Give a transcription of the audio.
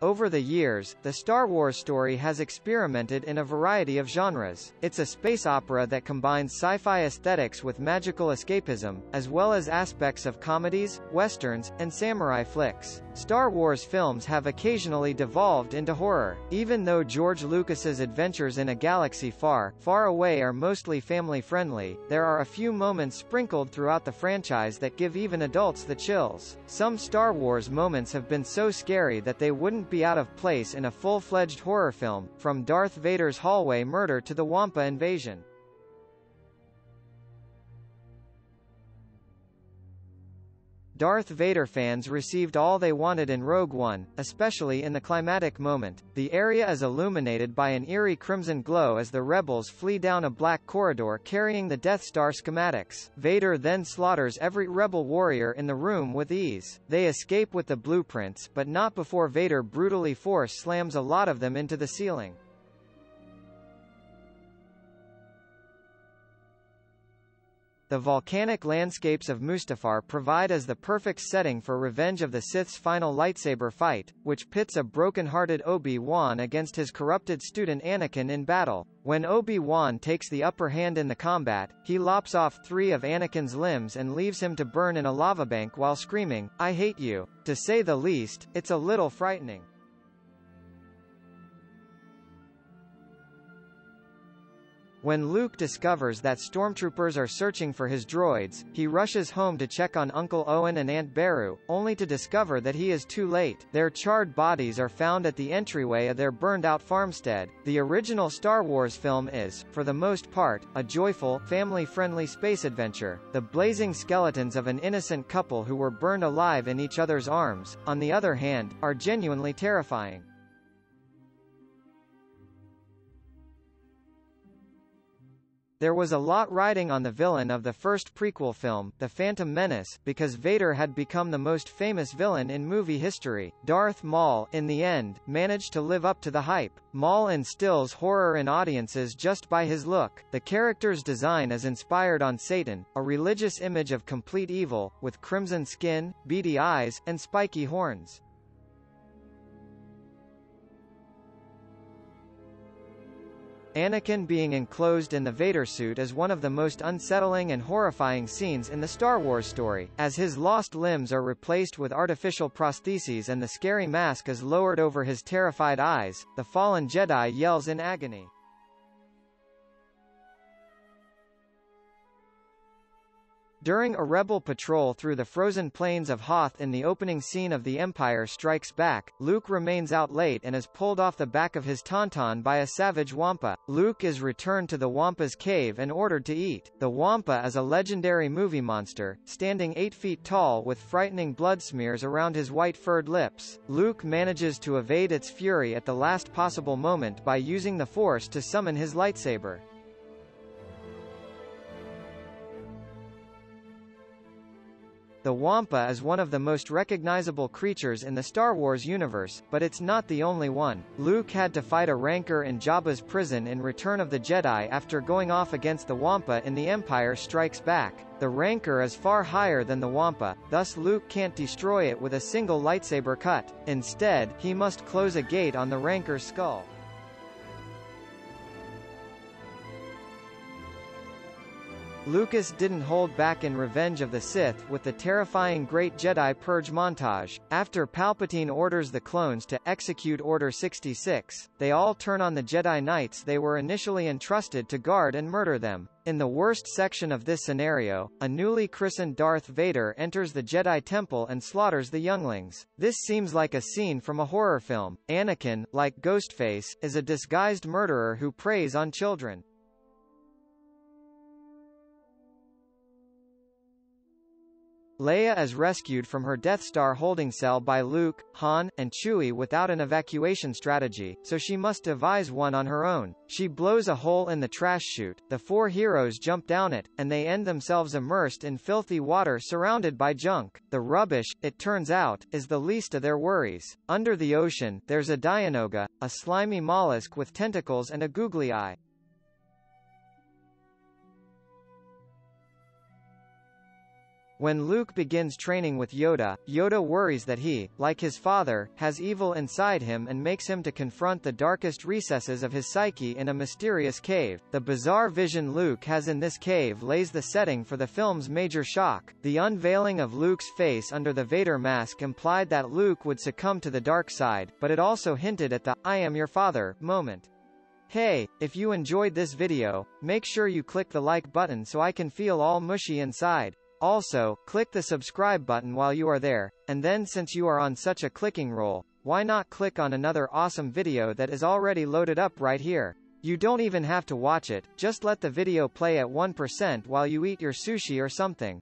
Over the years, the Star Wars story has experimented in a variety of genres. It's a space opera that combines sci-fi aesthetics with magical escapism, as well as aspects of comedies, westerns, and samurai flicks. Star Wars films have occasionally devolved into horror. Even though George Lucas's adventures in a galaxy far, far away are mostly family-friendly, there are a few moments sprinkled throughout the franchise that give even adults the chills. Some Star Wars moments have been so scary that they wouldn't be out of place in a full-fledged horror film, from Darth Vader's hallway murder to the Wampa invasion. Darth Vader fans received all they wanted in Rogue One, especially in the climactic moment. The area is illuminated by an eerie crimson glow as the rebels flee down a black corridor carrying the Death Star schematics. Vader then slaughters every rebel warrior in the room with ease. They escape with the blueprints, but not before Vader brutally force slams a lot of them into the ceiling. The volcanic landscapes of Mustafar provide as the perfect setting for Revenge of the Sith's final lightsaber fight, which pits a broken-hearted Obi-Wan against his corrupted student Anakin in battle. When Obi-Wan takes the upper hand in the combat, he lops off 3 of Anakin's limbs and leaves him to burn in a lava bank while screaming, "I hate you." To say the least, it's a little frightening. When Luke discovers that stormtroopers are searching for his droids, he rushes home to check on Uncle Owen and Aunt Beru, only to discover that he is too late. Their charred bodies are found at the entryway of their burned-out farmstead. The original Star Wars film is, for the most part, a joyful, family-friendly space adventure. The blazing skeletons of an innocent couple who were burned alive in each other's arms, on the other hand, are genuinely terrifying. There was a lot riding on the villain of the first prequel film, The Phantom Menace, because Vader had become the most famous villain in movie history. Darth Maul, in the end, managed to live up to the hype. Maul instills horror in audiences just by his look. The character's design is inspired on Satan, a religious image of complete evil, with crimson skin, beady eyes, and spiky horns. Anakin being enclosed in the Vader suit is one of the most unsettling and horrifying scenes in the Star Wars story, as his lost limbs are replaced with artificial prostheses and the scary mask is lowered over his terrified eyes. The fallen Jedi yells in agony. During a rebel patrol through the frozen plains of Hoth in the opening scene of The Empire Strikes Back, Luke remains out late and is pulled off the back of his tauntaun by a savage Wampa. Luke is returned to the Wampa's cave and ordered to eat. The Wampa is a legendary movie monster, standing 8 feet tall with frightening blood smears around his white furred lips. Luke manages to evade its fury at the last possible moment by using the Force to summon his lightsaber. The Wampa is one of the most recognizable creatures in the Star Wars universe, but it's not the only one. Luke had to fight a rancor in Jabba's prison in Return of the Jedi after going off against the Wampa in The Empire Strikes Back. The rancor is far higher than the Wampa, thus Luke can't destroy it with a single lightsaber cut. Instead, he must close a gate on the rancor's skull. Lucas didn't hold back in Revenge of the Sith with the terrifying Great Jedi Purge montage. After Palpatine orders the clones to execute Order 66, they all turn on the Jedi Knights they were initially entrusted to guard and murder them. In the worst section of this scenario, a newly christened Darth Vader enters the Jedi Temple and slaughters the younglings. This seems like a scene from a horror film. Anakin, like Ghostface, is a disguised murderer who preys on children. Leia is rescued from her Death Star holding cell by Luke, Han, and Chewie without an evacuation strategy, so she must devise one on her own. She blows a hole in the trash chute, the 4 heroes jump down it, and they end themselves immersed in filthy water surrounded by junk. The rubbish, it turns out, is the least of their worries. Under the ocean, there's a Dianoga, a slimy mollusk with tentacles and a googly eye. When Luke begins training with Yoda, Yoda worries that he, like his father, has evil inside him and makes him to confront the darkest recesses of his psyche in a mysterious cave. The bizarre vision Luke has in this cave lays the setting for the film's major shock. The unveiling of Luke's face under the Vader mask implied that Luke would succumb to the dark side, but it also hinted at the "I am your father" moment. Hey, if you enjoyed this video, make sure you click the like button so I can feel all mushy inside. Also, click the subscribe button while you are there, and then since you are on such a clicking roll, why not click on another awesome video that is already loaded up right here. You don't even have to watch it, just let the video play at 1% while you eat your sushi or something.